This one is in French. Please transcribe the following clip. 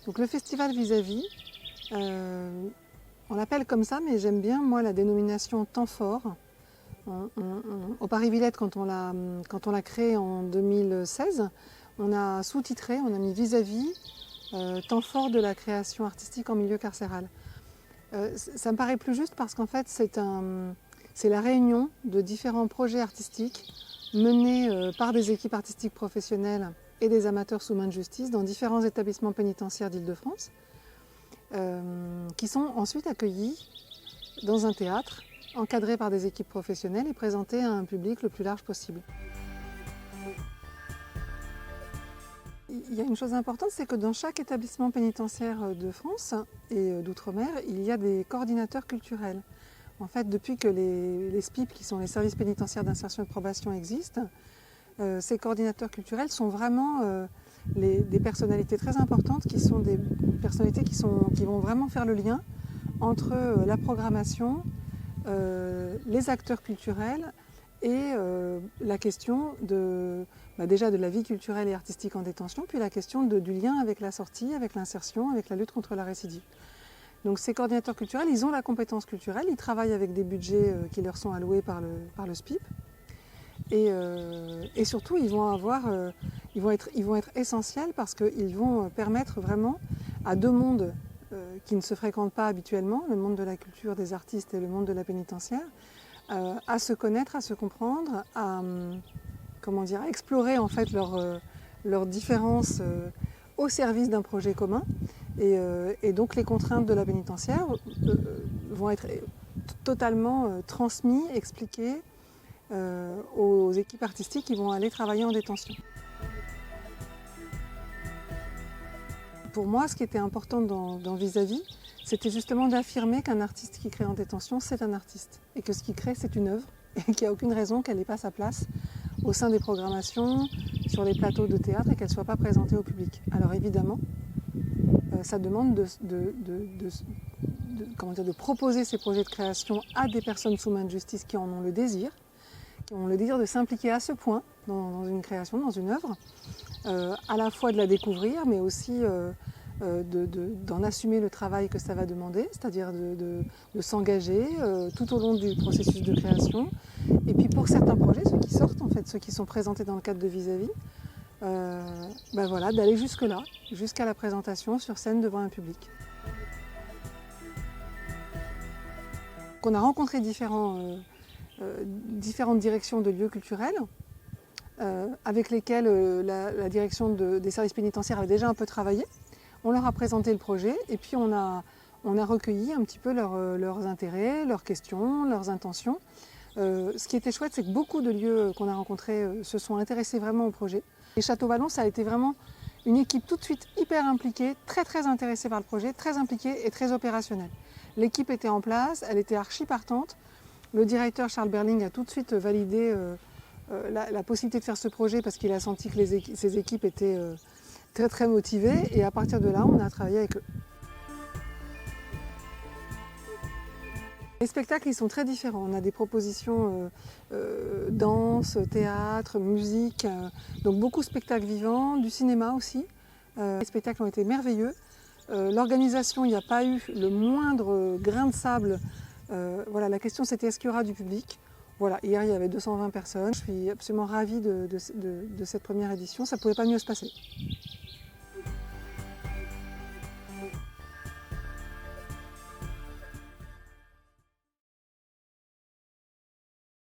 Donc le festival Vis-à-vis, on l'appelle comme ça, mais j'aime bien moi la dénomination Temps fort. Au Paris-Villette, quand on l'a créé en 2016, on a sous-titré, on a mis Vis-à-vis, temps fort de la création artistique en milieu carcéral. Ça me paraît plus juste parce qu'en fait c'est la réunion de différents projets artistiques menés par des équipes artistiques professionnelles et des amateurs sous main de justice dans différents établissements pénitentiaires d'Île-de-France, qui sont ensuite accueillis dans un théâtre, encadré par des équipes professionnelles et présentés à un public le plus large possible. Il y a une chose importante, c'est que dans chaque établissement pénitentiaire de France et d'outre-mer, il y a des coordinateurs culturels. En fait, depuis que les SPIP, qui sont les services pénitentiaires d'insertion et de probation, existent, ces coordinateurs culturels sont vraiment des personnalités très importantes, qui sont des personnalités qui vont vraiment faire le lien entre la programmation, les acteurs culturels et la question déjà de la vie culturelle et artistique en détention, puis la question du lien avec la sortie, avec l'insertion, avec la lutte contre la récidive. Donc ces coordinateurs culturels, ils ont la compétence culturelle, ils travaillent avec des budgets qui leur sont alloués par le SPIP. Et surtout, ils vont être essentiels parce qu'ils vont permettre vraiment à deux mondes qui ne se fréquentent pas habituellement, le monde de la culture des artistes et le monde de la pénitentiaire, à se connaître, à se comprendre, à explorer en fait leurs différences au service d'un projet commun. Et donc les contraintes de la pénitentiaire vont être totalement transmises, expliquées aux équipes artistiques qui vont aller travailler en détention. Pour moi, ce qui était important dans Vis-à-vis, c'était justement d'affirmer qu'un artiste qui crée en détention, c'est un artiste. Et que ce qu'il crée, c'est une œuvre, et qu'il n'y a aucune raison qu'elle n'ait pas sa place au sein des programmations, sur les plateaux de théâtre, et qu'elle ne soit pas présentée au public. Alors évidemment, ça demande de proposer ces projets de création à des personnes sous main de justice qui en ont le désir, qui ont le désir de s'impliquer à ce point dans une création, dans une œuvre, à la fois de la découvrir, mais aussi d'en assumer le travail que ça va demander, c'est-à-dire de s'engager tout au long du processus de création. Et puis pour certains projets, ceux qui sortent, en fait, ceux qui sont présentés dans le cadre de Vis-à-vis, d'aller jusque-là, jusqu'à la présentation sur scène devant un public. On a rencontré différentes directions de lieux culturels, avec lesquelles la direction des services pénitentiaires avait déjà un peu travaillé. On leur a présenté le projet et puis on a recueilli un petit peu leurs intérêts, leurs questions, leurs intentions. Ce qui était chouette, c'est que beaucoup de lieux qu'on a rencontrés se sont intéressés vraiment au projet. Et Château Vallon, ça a été vraiment une équipe tout de suite hyper impliquée, très très intéressée par le projet, très impliquée et très opérationnelle. L'équipe était en place, elle était archi partante. Le directeur Charles Berling a tout de suite validé la possibilité de faire ce projet parce qu'il a senti que ses équipes étaient très très motivées, et à partir de là, on a travaillé avec eux. Les spectacles, ils sont très différents. On a des propositions danse, théâtre, musique, donc beaucoup de spectacles vivants, du cinéma aussi. Les spectacles ont été merveilleux. L'organisation, il n'y a pas eu le moindre grain de sable. La question c'était est-ce qu'il y aura du public. Voilà, hier il y avait 220 personnes. Je suis absolument ravie de cette première édition. Ça ne pouvait pas mieux se passer.